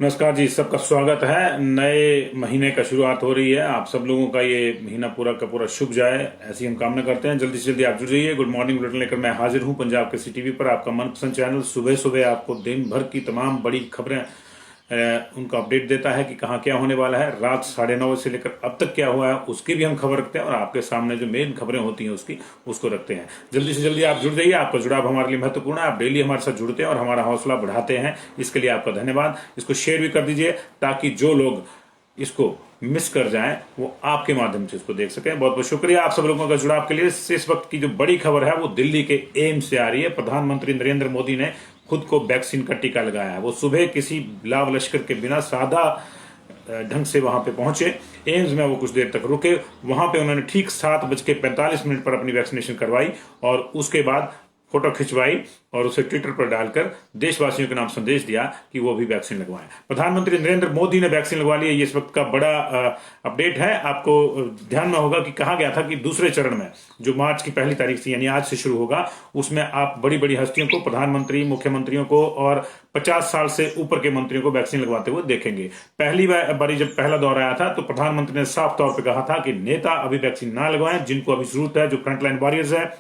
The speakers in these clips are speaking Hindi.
नमस्कार जी, सबका स्वागत है। नए महीने का शुरुआत हो रही है। आप सब लोगों का ये महीना पूरा का पूरा शुभ जाए, ऐसी हम कामना करते हैं। जल्दी से जल्दी आप जुड़ जाइए। गुड मॉर्निंग बुलेटिन लेकर मैं हाजिर हूं पंजाब के सीटीवी पर, आपका मनपसंद चैनल। सुबह सुबह आपको दिन भर की तमाम बड़ी खबरें उनका अपडेट देता है कि कहाँ क्या होने वाला है। रात 9:30 से लेकर अब तक क्या हुआ है उसकी भी हम खबर रखते हैं, और आपके सामने जो मेन खबरें होती हैं उसको रखते हैं। जल्दी से जल्दी आप जुड़ जाइए। आपका जुड़ाव हमारे लिए महत्वपूर्ण है। आप डेली हमारे साथ जुड़ते हैं और हमारा हौसला बढ़ाते हैं, इसके लिए आपका धन्यवाद। इसको शेयर भी कर दीजिए ताकि जो लोग इसको मिस कर जाएं वो आपके माध्यम से इसको देख सकें। बहुत बहुत शुक्रिया आप सब लोगों का जुड़ाव के लिए। इस वक्त की जो बड़ी खबर है वो दिल्ली के एम्स से आ रही है। प्रधानमंत्री नरेंद्र मोदी ने खुद को वैक्सीन का टीका लगाया है। वो सुबह किसी लाव लश्कर के बिना सादा ढंग से वहां पे पहुंचे। एम्स में वो कुछ देर तक रुके। वहां पे उन्होंने ठीक 7:45 पर अपनी वैक्सीनेशन करवाई और उसके बाद फोटो खिंचवाई और उसे ट्विटर पर डालकर देशवासियों के नाम संदेश दिया कि वो भी वैक्सीन लगवाएं। प्रधानमंत्री नरेंद्र मोदी ने वैक्सीन लगवा ली है। ये इस वक्त का बड़ा अपडेट है। आपको ध्यान में होगा कि कहा गया था कि दूसरे चरण में जो मार्च की 1 तारीख से यानी आज से शुरू होगा, उसमें आप बड़ी बड़ी हस्तियों को, प्रधानमंत्री, मुख्यमंत्रियों को और 50 साल से ऊपर के मंत्रियों को वैक्सीन लगवाते हुए देखेंगे। पहली बारी जब पहला दौर आया था तो प्रधानमंत्री ने साफ तौर पर कहा था कि नेता अभी वैक्सीन ना लगवाएं। जिनको अभी जरूरत है, जो फ्रंटलाइन वॉरियर्स है,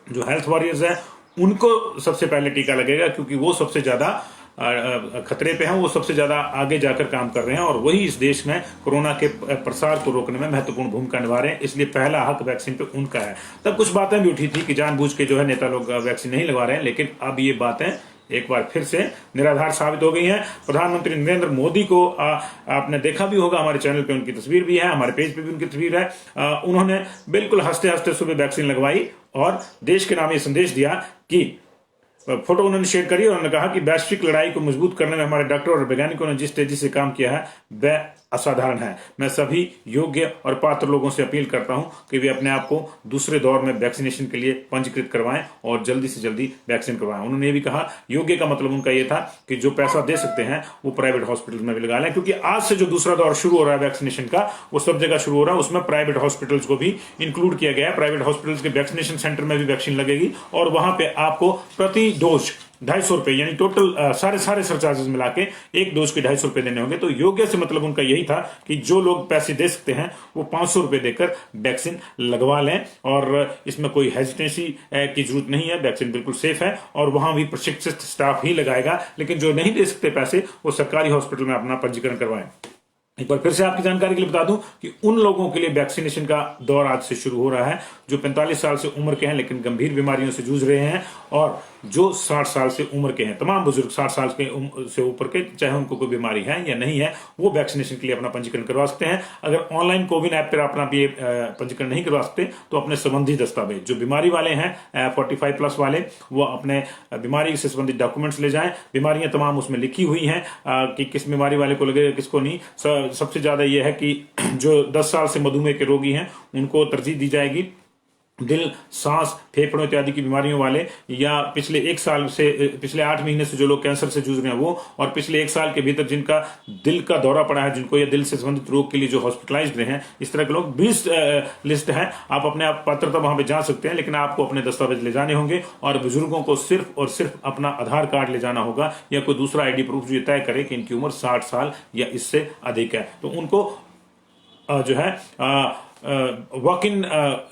जो हेल्थ वॉरियर्स है, उनको सबसे पहले टीका लगेगा, क्योंकि वो सबसे ज्यादा खतरे पे हैं, वो सबसे ज्यादा आगे जाकर काम कर रहे हैं और वही इस देश में कोरोना के प्रसार को रोकने में महत्वपूर्ण भूमिका निभा रहे हैं। इसलिए पहला हक वैक्सीन पे उनका है। तब कुछ बातें भी उठी थी कि जानबूझ के जो है नेता लोग वैक्सीन नहीं लगवा रहे हैं, लेकिन अब ये बातें एक बार फिर से निराधार साबित हो गई हैं। प्रधानमंत्री नरेंद्र मोदी को आपने देखा भी होगा, हमारे चैनल पे उनकी तस्वीर भी है, हमारे पेज पे भी उनकी तस्वीर है। उन्होंने बिल्कुल हंसते हंसते सुबह वैक्सीन लगवाई और देश के नाम ये संदेश दिया कि फोटो उन्होंने शेयर करी और उन्होंने कहा कि वैश्विक लड़ाई को मजबूत करने में हमारे डॉक्टर और वैज्ञानिकों ने जिस तेजी से काम किया है वह असाधारण है। मैं सभी योग्य और पात्र लोगों से अपील करता हूं कि वे अपने आप को दूसरे दौर में वैक्सीनेशन के लिए पंजीकृत करवाएं और जल्दी से जल्दी वैक्सीन करवाएं। उन्होंने ये भी कहा, योग्य का मतलब उनका ये था कि जो पैसा दे सकते हैं वो प्राइवेट हॉस्पिटल में भी लगा लें, क्योंकि आज से जो दूसरा दौर शुरू हो रहा है वैक्सीनेशन का, वो सब जगह शुरू हो रहा है। उसमें प्राइवेट हॉस्पिटल्स को भी इंक्लूड किया गया है। प्राइवेट हॉस्पिटल्स के वैक्सीनेशन सेंटर में भी वैक्सीन लगेगी और वहां पे आपको प्रति डोज 250 रुपए, यानी टोटल सारे सरचार्जेस मिला के एक डोज के 250 रुपए देने होंगे। तो योग्य से मतलब उनका यही था कि जो लोग पैसे दे सकते हैं वो 500 रुपए देकर वैक्सीन लगवा लें और इसमें कोई हेजिटेंसी की जरूरत नहीं है। वैक्सीन बिल्कुल सेफ है और वहां भी प्रशिक्षित स्टाफ ही लगाएगा। लेकिन जो नहीं दे सकते पैसे, वो सरकारी हॉस्पिटल में अपना पंजीकरण करवाएं। एक बार फिर से आपकी जानकारी के लिए बता दूं कि उन लोगों के लिए वैक्सीनेशन का दौर आज से शुरू हो रहा है जो 45 साल से उम्र के हैं लेकिन गंभीर बीमारियों से जूझ रहे हैं, और जो 60 साल से उम्र के हैं। तमाम बुजुर्ग 60 साल से ऊपर के, चाहे उनको कोई बीमारी है या नहीं है, वो वैक्सीनेशन के लिए अपना पंजीकरण करवा सकते हैं। अगर ऑनलाइन कोविन ऐप पर अपना भी पंजीकरण नहीं करवा सकते तो अपने संबंधी दस्तावेज, जो बीमारी वाले हैं 45+ वाले, वो अपने बीमारी से संबंधित डॉक्यूमेंट्स ले जाएं। बीमारियां तमाम उसमें लिखी हुई हैं कि किस बीमारी वाले को लगेगा, किसको नहीं। सबसे ज्यादा यह है कि जो 10 साल से मधुमेह के रोगी हैं उनको तरजीह दी जाएगी। दिल, सांस, फेफड़ों इत्यादि की बीमारियों वाले, या पिछले 8 महीने से जो लोग कैंसर से जूझ रहे हैं वो, और पिछले 1 साल के भीतर जिनका दिल का दौरा पड़ा है, जिनको या दिल से संबंधित रोग के लिए जो हॉस्पिटलाइज्ड रहे हैं, इस तरह के लोग 20 लिस्ट है। आप अपने आप पात्रता वहां पे जा सकते हैं, लेकिन आपको अपने दस्तावेज ले जाने होंगे और बुजुर्गों को सिर्फ और सिर्फ अपना आधार कार्ड ले जाना होगा या कोई दूसरा आईडी प्रूफ जो तय करे कि इनकी उम्र 60 साल या इससे अधिक है। तो उनको जो है वॉक इन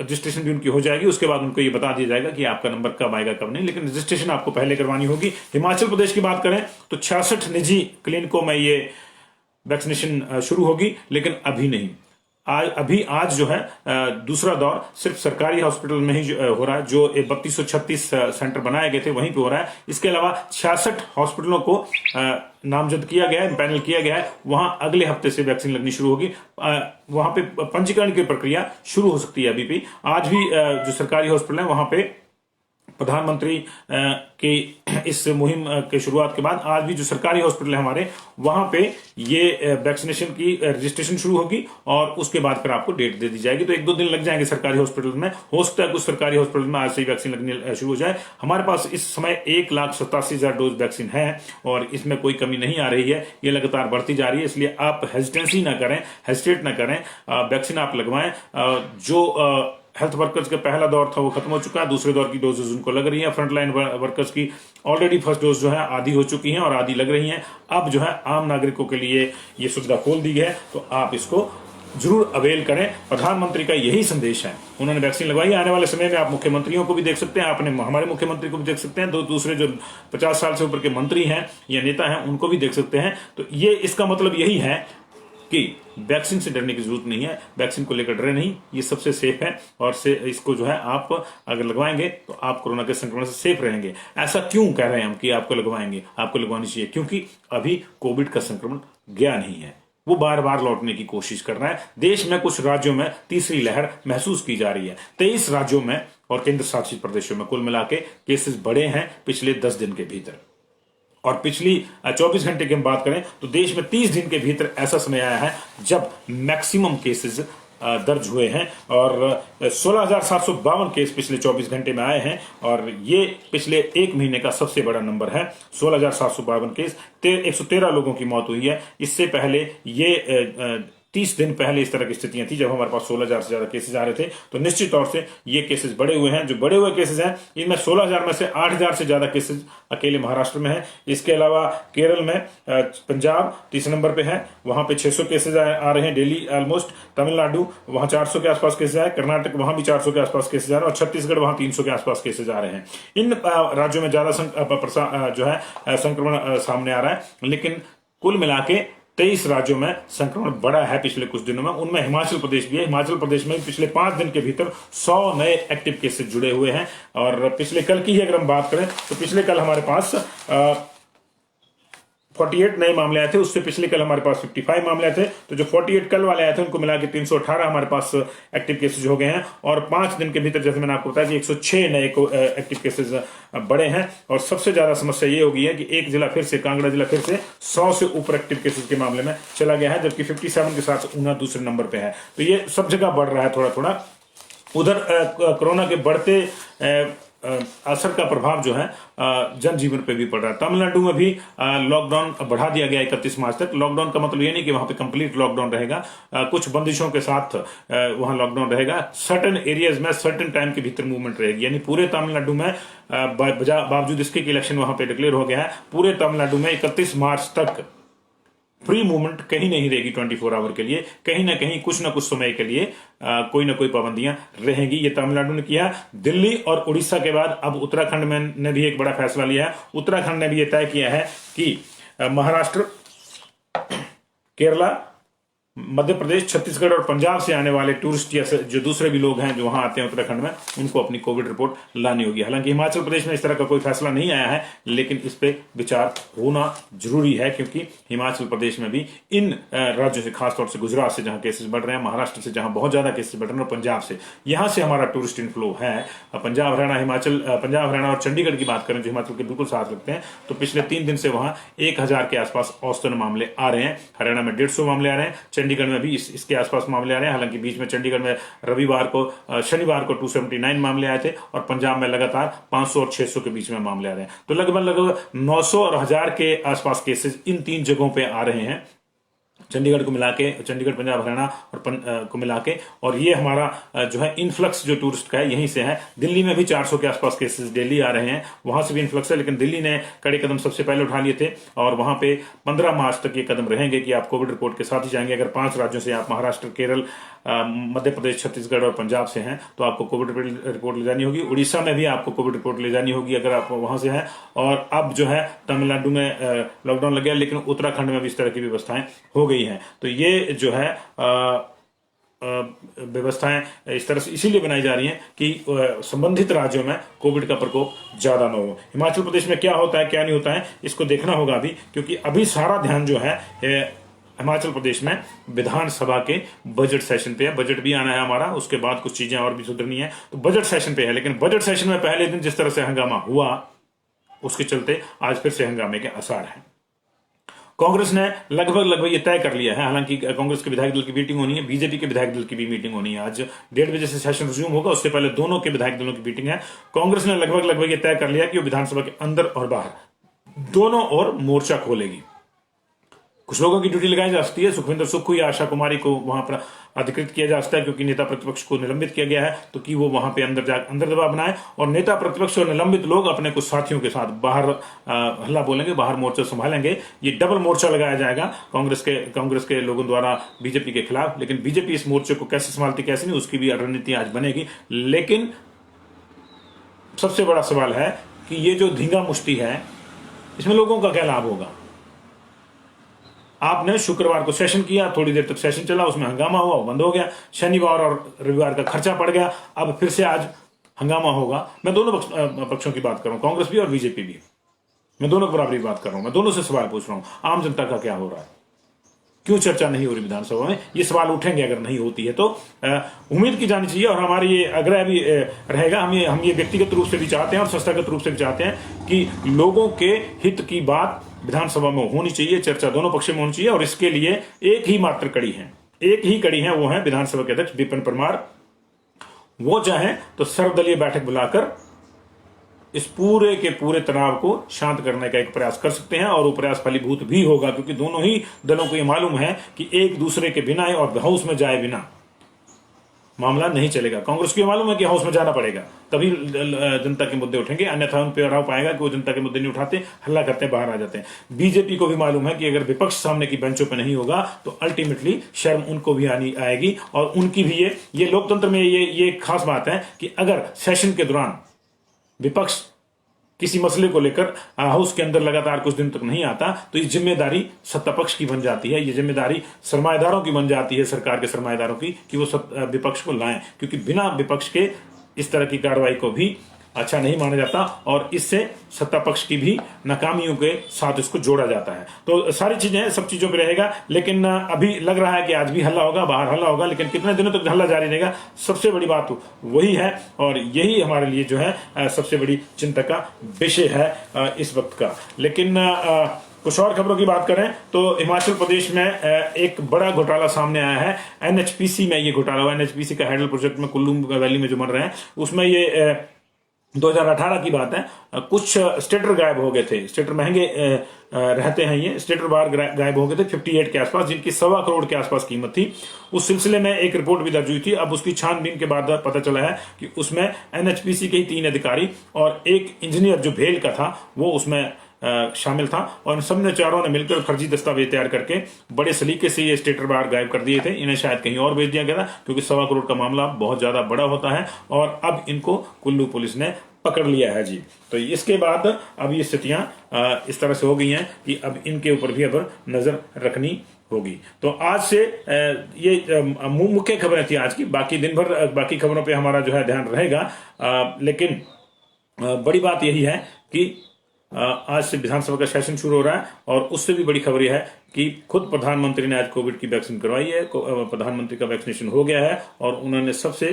रजिस्ट्रेशन भी उनकी हो जाएगी। उसके बाद उनको ये बता दिया जाएगा कि आपका नंबर कब आएगा कब नहीं, लेकिन रजिस्ट्रेशन आपको पहले करवानी होगी। हिमाचल प्रदेश की बात करें तो 66 निजी क्लिनिकों में ये वैक्सीनेशन शुरू होगी, लेकिन अभी नहीं। आज जो है दूसरा दौर सिर्फ सरकारी हॉस्पिटल में ही हो रहा है। जो 3236 सेंटर बनाए गए थे वहीं पे हो रहा है। इसके अलावा 66 हॉस्पिटलों को नामजद किया गया है, पैनल किया गया है। वहां अगले हफ्ते से वैक्सीन लगनी शुरू होगी। वहां पे पंजीकरण की प्रक्रिया शुरू हो सकती है अभी भी। आज भी जो सरकारी हॉस्पिटल है वहां पे प्रधानमंत्री की इस मुहिम के शुरुआत के बाद आज भी जो सरकारी हॉस्पिटल है हमारे, वहां पे ये वैक्सीनेशन की रजिस्ट्रेशन शुरू होगी और उसके बाद फिर आपको डेट दे दी जाएगी। तो 1-2 दिन लग जाएंगे सरकारी हॉस्पिटल में। हो सकता है कुछ सरकारी हॉस्पिटल में आज से ही वैक्सीन लगनी शुरू हो जाए। हमारे पास इस समय 1,87,000 डोज वैक्सीन है और इसमें कोई कमी नहीं आ रही है। ये लगातार बढ़ती जा रही है, इसलिए आप हेजिटेंसी ना करें, हेजिटेट ना करें, वैक्सीन आप लगवाएं। जो हेल्थ वर्कर्स का पहला दौर था वो खत्म हो चुका है, दूसरे दौर की डोजेज उनको लग रही है। फ्रंटलाइन वर्कर्स की ऑलरेडी फर्स्ट डोज जो है आधी हो चुकी है और आधी लग रही है। अब जो है आम नागरिकों के लिए ये सुविधा खोल दी है, तो आप इसको जरूर अवेल करें। प्रधानमंत्री का यही संदेश है, उन्होंने वैक्सीन लगवाई। आने वाले समय में आप मुख्यमंत्रियों को भी देख सकते हैं, आपने हमारे मुख्यमंत्री को भी देख सकते हैं, दूसरे जो 50 साल से ऊपर के मंत्री हैं या नेता हैं उनको भी देख सकते हैं। तो ये इसका मतलब यही है कि वैक्सीन से डरने की जरूरत नहीं है, वैक्सीन को लेकर डरे नहीं, ये सबसे सेफ है। और से इसको जो है आप अगर लगवाएंगे तो आप कोरोना के संक्रमण से सेफ रहेंगे। ऐसा क्यों कह रहे हैं हम कि आपको लगवाएंगे, आपको लगवानी चाहिए? क्योंकि अभी कोविड का संक्रमण गया नहीं है, वो बार बार लौटने की कोशिश कर रहा है। देश में कुछ राज्यों में तीसरी लहर महसूस की जा रही है। 23 राज्यों में और केंद्र शासित प्रदेशों में कुल मिला के केसेस बढ़े हैं पिछले 10 दिन के भीतर। और पिछली 24 घंटे की हम बात करें तो देश में 30 दिन के भीतर ऐसा समय आया है जब मैक्सिमम केसेस दर्ज हुए हैं और 16,752 केस पिछले 24 घंटे में आए हैं। और ये पिछले एक महीने का सबसे बड़ा नंबर है, 16,752 केस। 113 लोगों की मौत हुई है। इससे पहले ये 30 दिन पहले इस तरह की स्थितियां थी जब हमारे पास 16,000 से ज्यादा केसेस आ रहे थे। तो निश्चित तौर से ये केसेस बढ़े हुए हैं। जो बढ़े हुए केसेस हैं इनमें 16,000 में से 8,000 से ज्यादा केसेस अकेले महाराष्ट्र में है। इसके अलावा केरल में, पंजाब तीसरे नंबर पे है, वहां पे 600 केसेस आ रहे हैं डेली ऑलमोस्ट। तमिलनाडु वहां 400 के आसपास केसेस आए, कर्नाटक वहां भी 400 के आसपास केसेस आ रहे हैं और छत्तीसगढ़ वहां 300 के आसपास केसेस आ रहे हैं। इन राज्यों में ज्यादा जो है संक्रमण सामने आ रहा है। लेकिन कुल मिला के 23 राज्यों में संक्रमण बढ़ा है पिछले कुछ दिनों में। उनमें हिमाचल प्रदेश भी है। हिमाचल प्रदेश में पिछले 5 दिन के भीतर 100 नए एक्टिव केसेस जुड़े हुए हैं। और पिछले कल की ही अगर हम बात करें तो पिछले कल हमारे पास 48 नए मामले आए थे, उससे पिछले कल हमारे पास 55 मामले आए थे। तो जो 48 कल वाले आए थे उनको मिला के 318 हमारे पास एक्टिव केसेस हो गए हैं। और 5 दिन के भीतर जैसे मैंने आपको बताया कि 106 नए एक्टिव केसेस बढ़े हैं। और सबसे ज्यादा समस्या ये हो गई है कि एक जिला फिर से, कांगड़ा जिला फिर से 100 से ऊपर एक्टिव केसेस के मामले में चला गया है, जबकि 57 के साथ ऊना दूसरे नंबर पे है। तो ये सब जगह बढ़ रहा है थोड़ा थोड़ा। उधर कोरोना के बढ़ते असर का प्रभाव जो है जनजीवन पे भी पड़ रहा है। तमिलनाडु में भी लॉकडाउन बढ़ा दिया गया 31 मार्च तक। लॉकडाउन का मतलब ये नहीं कि वहां पे कंप्लीट लॉकडाउन रहेगा, कुछ बंदिशों के साथ वहां लॉकडाउन रहेगा। सर्टेन एरियाज में सर्टेन टाइम के भीतर मूवमेंट रहेगी। यानी पूरे तमिलनाडु में बावजूद इसके कि इलेक्शन वहां पे डिक्लेयर हो गया है, पूरे तमिलनाडु में 31 मार्च तक फ्री मूवमेंट कहीं नहीं रहेगी 24 आवर के लिए। कहीं ना कहीं कुछ ना कुछ समय के लिए कोई ना कोई पाबंदियां रहेंगी। ये तमिलनाडु ने किया। दिल्ली और उड़ीसा के बाद अब उत्तराखंड में ने भी एक बड़ा फैसला लिया है। उत्तराखंड ने भी यह तय किया है कि महाराष्ट्र, केरला, मध्य प्रदेश, छत्तीसगढ़ और पंजाब से आने वाले टूरिस्ट या जो दूसरे भी लोग हैं जो वहां आते हैं उत्तराखंड में, उनको अपनी कोविड रिपोर्ट लानी होगी। हालांकि हिमाचल प्रदेश में इस तरह का कोई फैसला नहीं आया है, लेकिन इस पे विचार होना जरूरी है क्योंकि हिमाचल प्रदेश में भी इन राज्यों से, खासतौर से गुजरात से जहां केसेस बढ़ रहे हैं, महाराष्ट्र से जहां बहुत ज्यादा केसेस बढ़ रहे हैं और पंजाब से, यहां से हमारा टूरिस्ट इनफ्लो है। पंजाब, हरियाणा और चंडीगढ़ की बात करें जो हिमाचल के बिल्कुल साथ लगते हैं, तो पिछले 3 दिन से वहां 1000 के आसपास औसतन मामले आ रहे हैं। हरियाणा में 150 मामले आ रहे हैं, चंडीगढ़ में भी इसके आसपास मामले आ रहे हैं। हालांकि बीच में चंडीगढ़ में शनिवार को 279 मामले आए थे और पंजाब में लगातार 500 और 600 के बीच में मामले आ रहे हैं। तो लगभग 900 और 1000 के आसपास केसेस इन 3 जगहों पे आ रहे हैं, चंडीगढ़ को मिला के, चंडीगढ़, पंजाब, हरियाणा और को मिला के। और ये हमारा जो है इन्फ्लक्स जो टूरिस्ट का है यहीं से है। दिल्ली में भी 400 के आसपास केसेस डेली आ रहे हैं, वहां से भी इन्फ्लक्स है। लेकिन दिल्ली ने कड़े कदम सबसे पहले उठा लिए थे और वहां पे 15 मार्च तक ये कदम रहेंगे कि आप कोविड रिपोर्ट के साथ ही जाएंगे। अगर 5 राज्यों से, आप महाराष्ट्र, केरल, मध्य प्रदेश, छत्तीसगढ़ और पंजाब से हैं तो आपको कोविड रिपोर्ट ले जानी होगी। उड़ीसा में भी आपको कोविड रिपोर्ट ले जानी होगी अगर आप वहां से हैं। और अब जो है तमिलनाडु में लॉकडाउन लग गया, लेकिन उत्तराखंड में भी इस तरह की व्यवस्थाएं हो गई हैं। तो ये जो है व्यवस्थाएं इस तरह से इसीलिए बनाई जा रही हैं कि संबंधित राज्यों में कोविड का प्रकोप ज्यादा न हो। हिमाचल प्रदेश में क्या होता है, क्या नहीं होता है, इसको देखना होगा अभी, क्योंकि अभी सारा ध्यान जो है हिमाचल प्रदेश में विधानसभा के बजट सेशन पे है। बजट भी आना है हमारा, उसके बाद कुछ चीजें और भी सुधरनी है, तो बजट सेशन पे है। लेकिन बजट सेशन में पहले दिन जिस तरह से हंगामा हुआ, उसके चलते आज फिर से हंगामे के आसार हैं। कांग्रेस ने लगभग ये तय कर लिया है। हालांकि कांग्रेस के विधायक दल की मीटिंग होनी है, बीजेपी के विधायक दल की भी मीटिंग होनी है। आज 1:30 बजे से सेशन रिज्यूम होगा, उससे पहले दोनों के विधायक दलों की मीटिंग है। कांग्रेस ने लगभग ये तय कर लिया कि वो विधानसभा के अंदर और बाहर दोनों ओर मोर्चा खोलेगी। कुछ लोगों की ड्यूटी लगाई जा सकती है। सुखविंदर सुक्खू या आशा कुमारी को वहां पर अधिकृत किया जा सकता है क्योंकि नेता प्रतिपक्ष को निलंबित किया गया है, तो कि वो वहां पे अंदर दबाव बनाए और नेता प्रतिपक्ष और निलंबित लोग अपने कुछ साथियों के साथ बाहर हल्ला बोलेंगे, बाहर मोर्चा संभालेंगे। ये डबल मोर्चा लगाया जाएगा कांग्रेस के लोगों द्वारा बीजेपी के खिलाफ। लेकिन बीजेपी इस मोर्चे को कैसे संभालती कैसे नहीं, उसकी भी रणनीति आज बनेगी। लेकिन सबसे बड़ा सवाल है कि ये जो धींगा मुश्ती है, इसमें लोगों का क्या लाभ होगा। आपने शुक्रवार को सेशन किया, थोड़ी देर तक सेशन चला, उसमें हंगामा हुआ, बंद हो गया। शनिवार और रविवार का खर्चा पड़ गया, अब फिर से आज हंगामा होगा। मैं दोनों पक्षों की बात कर रहा हूं, कांग्रेस भी और बीजेपी भी। मैं दोनों बराबरी बात कर रहा हूं, मैं दोनों से सवाल पूछ रहा हूं। आम जनता का क्या हो रहा है, क्यों चर्चा नहीं हो रही विधानसभा में, ये सवाल उठेंगे अगर नहीं होती है तो। उम्मीद की जानी चाहिए और हमारी ये आग्रह भी रहेगा। हम ये व्यक्तिगत रूप से भी चाहते हैं और संस्थागत रूप से भी चाहते हैं कि लोगों के हित की बात विधानसभा में होनी चाहिए, चर्चा दोनों पक्षों में होनी चाहिए। और इसके लिए एक ही मात्र कड़ी है, वो है विधानसभा के अध्यक्ष विपिन परमार। वो चाहे तो सर्वदलीय बैठक बुलाकर इस पूरे के पूरे तनाव को शांत करने का एक प्रयास कर सकते हैं और वो प्रयास फलीभूत भी होगा, क्योंकि दोनों ही दलों को ये मालूम है कि एक दूसरे के बिना और हाउस में जाए बिना मामला नहीं चलेगा। कांग्रेस को मालूम है कि हाउस में जाना पड़ेगा, तभी जनता के मुद्दे उठेंगे, अन्यथा उन पर पाएगा कि वो जनता के मुद्दे नहीं उठाते, हल्ला करते, बाहर आ जाते हैं। बीजेपी को भी मालूम है कि अगर विपक्ष सामने की बेंचों पे नहीं होगा तो अल्टीमेटली शर्म उनको भी आएगी। और उनकी भी ये लोकतंत्र में ये खास बात है कि अगर सेशन के दौरान विपक्ष किसी मसले को लेकर हाउस के अंदर लगातार कुछ दिन तक नहीं आता तो ये जिम्मेदारी सत्ता पक्ष की बन जाती है, ये जिम्मेदारी सरमाएदारों की बन जाती है, सरकार के सरमाएदारों की, कि वो विपक्ष को लाएं। क्योंकि बिना विपक्ष के इस तरह की कार्रवाई को भी अच्छा नहीं माना जाता और इससे सत्ता पक्ष की भी नाकामियों के साथ इसको जोड़ा जाता है। तो सारी चीजें सब चीजों पे रहेगा। लेकिन अभी लग रहा है कि आज भी हल्ला होगा, बाहर हल्ला होगा, लेकिन कितने दिनों तक हल्ला जारी रहेगा, सबसे बड़ी बात वही है। और यही हमारे लिए जो है सबसे बड़ी चिंता का विषय है इस वक्त का। लेकिन कुछ और खबरों की बात करें तो हिमाचल प्रदेश में एक बड़ा घोटाला सामने आया है। एनएचपीसी में ये घोटाला हुआ। एनएचपीसी का हैडल प्रोजेक्ट में कुल्लू वैली में जो बन रहे हैं उसमें ये 2018 की बात है। कुछ स्टेटर गायब हो गए थे। स्टेटर महंगे रहते हैं, ये स्टेटर बार गायब हो गए थे 58 के आसपास, जिनकी 1.25 करोड़ के आसपास कीमत थी। उस सिलसिले में एक रिपोर्ट भी दर्ज हुई थी। अब उसकी छानबीन के बाद पता चला है कि उसमें एनएचपीसी के ही 3 अधिकारी और एक इंजीनियर जो भेल का था वो उसमें शामिल था। और सबने चारों ने मिलकर फर्जी दस्तावेज तैयार करके बड़े सलीके से ये स्टेटर बार गायब कर दिए थे। इन्हें शायद कहीं और भेज दिया गया था, क्योंकि 1.25 करोड़ का मामला बहुत ज्यादा बड़ा होता है। और अब इनको कुल्लू पुलिस ने पकड़ लिया है जी। तो इसके बाद अब ये स्थितियां इस तरह से हो गई हैं कि अब इनके ऊपर भी अब नजर रखनी होगी। तो आज से ये मुख्य खबरें थी आज की। बाकी दिन भर बाकी खबरों पे हमारा जो है ध्यान रहेगा। लेकिन बड़ी बात यही है कि आज से विधानसभा का सेशन शुरू हो रहा है और उससे भी बड़ी खबर यह है कि खुद प्रधानमंत्री ने आज कोविड की वैक्सीन करवाई है। प्रधानमंत्री का वैक्सीनेशन हो गया है और उन्होंने सबसे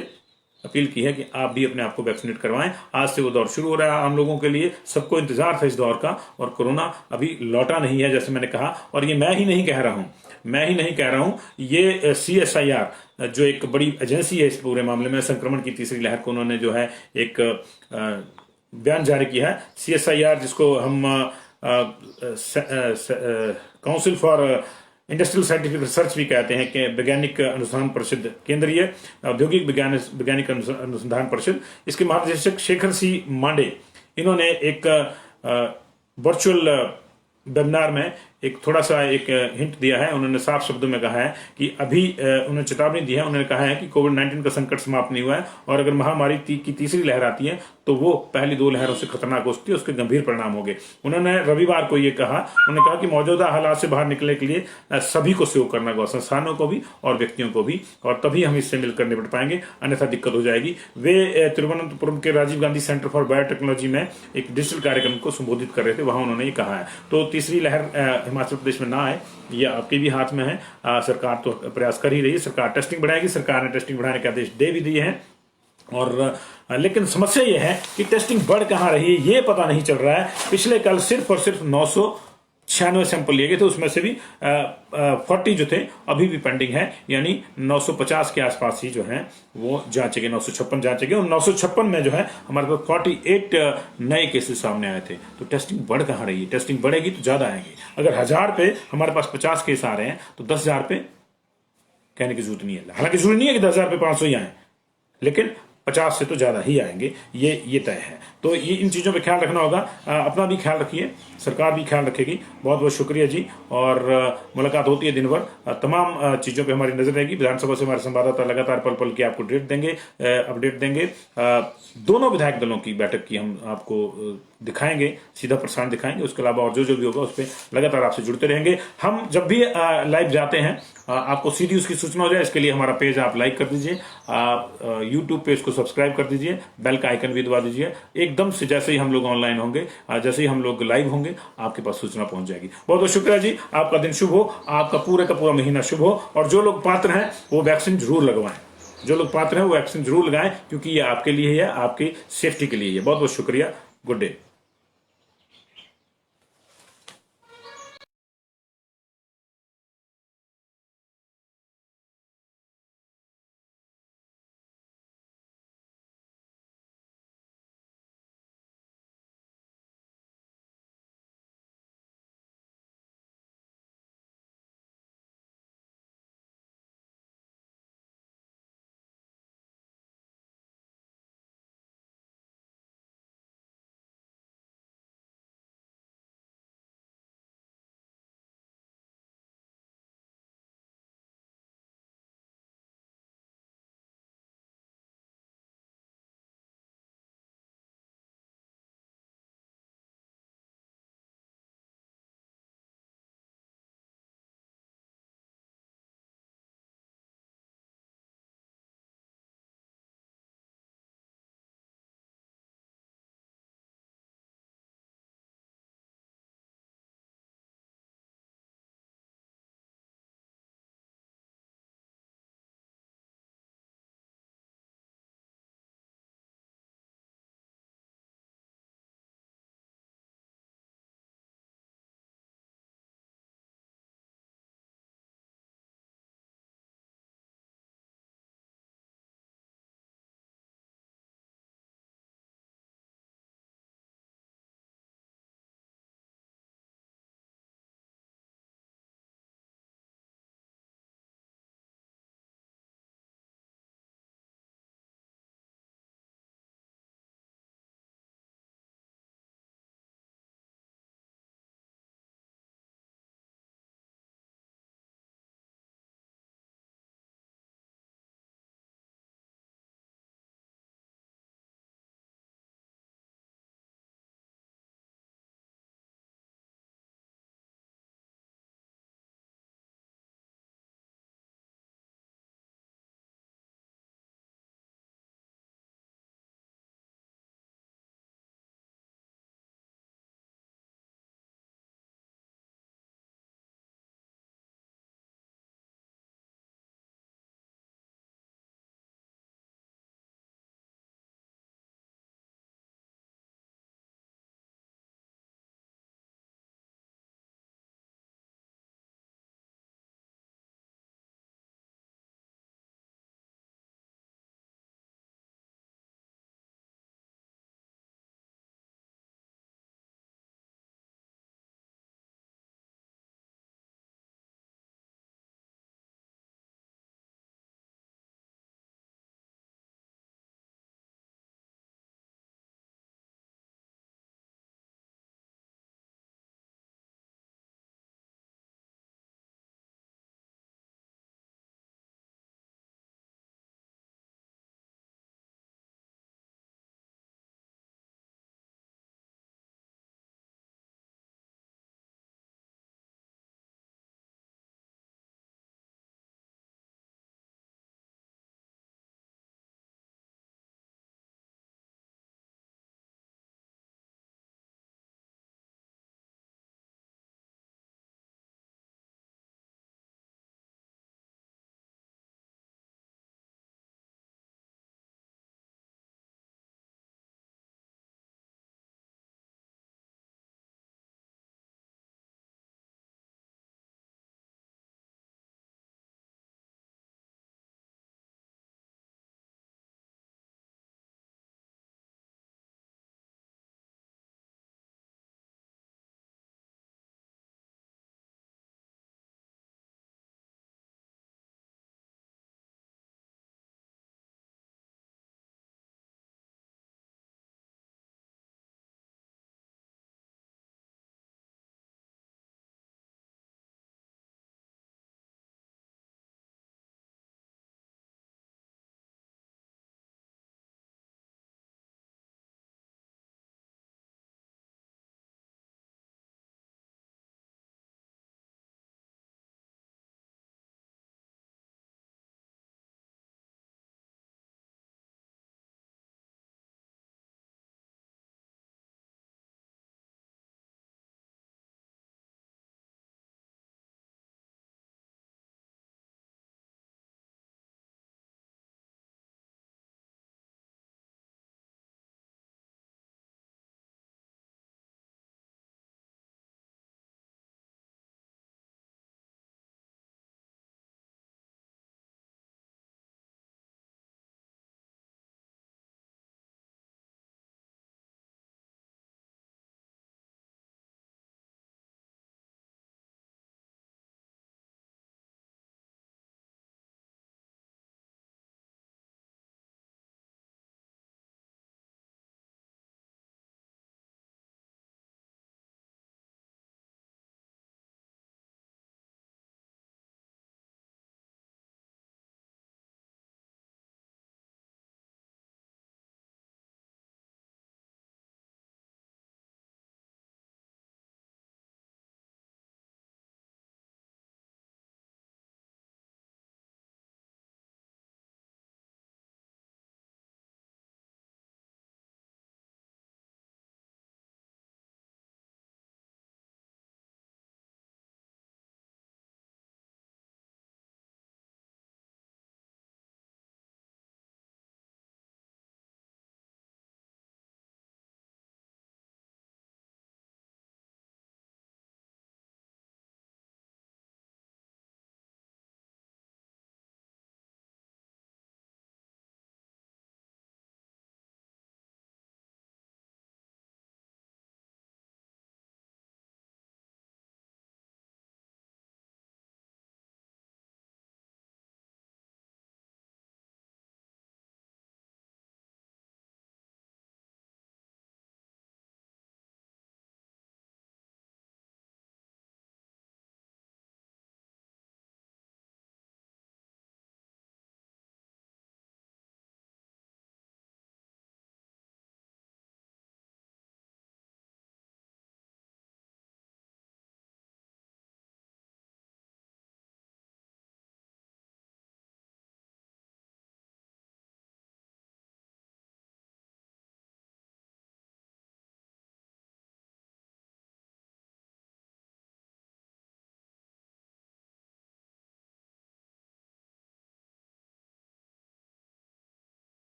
अपील की है कि आप भी अपने आप को वैक्सीनेट करवाएं। आज से वो दौर शुरू हो रहा है आम लोगों के लिए। सबको इंतजार था इस दौर का और कोरोना अभी लौटा नहीं है, जैसे मैंने कहा। और ये मैं ही नहीं कह रहा हूं, ये CSIR जो एक बड़ी एजेंसी है इस पूरे मामले में, संक्रमण की तीसरी लहर को उन्होंने जो है एक बयान जारी किया है। CSIR जिसको हम council for industrial scientific research भी कहते हैं, कि वैज्ञानिक अनुसंधान परिषद, केंद्रीय औद्योगिक वैज्ञानिक अनुसंधान परिषद, इसके महानिदेशक शेखर सी मांडे, इन्होंने एक वर्चुअल वेबिनार में एक थोड़ा सा एक हिंट दिया है। उन्होंने साफ शब्दों में कहा है कि अभी उन्होंने चेतावनी दी है। उन्होंने कहा है कि कोविड-19 का संकट समाप्त नहीं हुआ है और अगर महामारी की तीसरी लहर आती है तो वो पहली 2 लहरों से खतरनाक हो सकती है, उसके गंभीर परिणाम होंगे। उन्होंने रविवार को ये कहा, उन्होंने कहा कि मौजूदा हालात से बाहर निकलने के लिए सभी को सहयोग करना होगा, संस्थानों को भी और व्यक्तियों को भी, और तभी हम इससे मिलकर निपट पाएंगे, अन्यथा दिक्कत हो जाएगी। वे तिरुवनंतपुरम के Rajiv Gandhi centre for biotechnology में एक डिजिटल कार्यक्रम को संबोधित कर रहे थे, वहां उन्होंने ये कहा है। तो तीसरी लहर हिमाचल प्रदेश में ना आए, ये आपके भी हाथ में है। सरकार तो प्रयास कर ही रही है, सरकार टेस्टिंग बढ़ाएगी। सरकार ने टेस्टिंग बढ़ाने के आदेश दे भी दिए हैं। और लेकिन समस्या यह है कि टेस्टिंग बढ़ कहां रही है ये पता नहीं चल रहा है। पिछले कल सिर्फ और सिर्फ 96 सैंपल लिए गए थे, उसमें से भी 40 जो थे अभी भी पेंडिंग है, यानी 950 के आसपास ही जो है वो जांचे गए, 956 जांचे गए, और 956 में जो है हमारे पास 48 नए केसेस सामने आए थे। तो टेस्टिंग बढ़ कहां रही है? टेस्टिंग बढ़ेगी तो ज्यादा आएंगे। अगर 1000 पे हमारे पास 50 केस आ रहे हैं तो 10,000 पे कहने की जरूरत नहीं है। हालांकि जरूरी नहीं है कि 10,000 पे 500 ही आए, लेकिन 50 से तो ज्यादा ही आएंगे, ये तय है। तो ये इन चीजों पे ख्याल रखना होगा। अपना भी ख्याल रखिए, सरकार भी ख्याल रखेगी। बहुत बहुत शुक्रिया जी। और मुलाकात होती है दिन भर, तमाम चीजों पे हमारी नजर रहेगी। विधानसभा से हमारे संवाददाता लगातार पल पल की आपको अपडेट देंगे। दोनों विधायक दलों की बैठक की हम आपको दिखाएंगे, सीधा प्रसारण दिखाएंगे। उसके अलावा और जो भी होगा उस पर लगातार आपसे जुड़ते रहेंगे। हम जब भी लाइव जाते हैं आपको सीधी उसकी सूचना हो जाए, इसके लिए हमारा पेज आप लाइक कर दीजिए, आप यूट्यूब पेज को सब्सक्राइब कर दीजिए, बेल का आइकन भी दबा दीजिए। एकदम से जैसे ही हम लोग ऑनलाइन होंगे, जैसे ही हम लोग लाइव होंगे, आपके पास सूचना पहुंच जाएगी। बहुत बहुत शुक्रिया जी। आपका दिन शुभ हो, आपका पूरे का पूरा महीना शुभ हो। और जो लोग पात्र हैं वो वैक्सीन जरूर लगवाएं, जो लोग पात्र हैं वो वैक्सीन जरूर लगाएं, क्योंकि ये आपके लिए है, आपकी सेफ्टी के लिए है। बहुत बहुत शुक्रिया। Good day.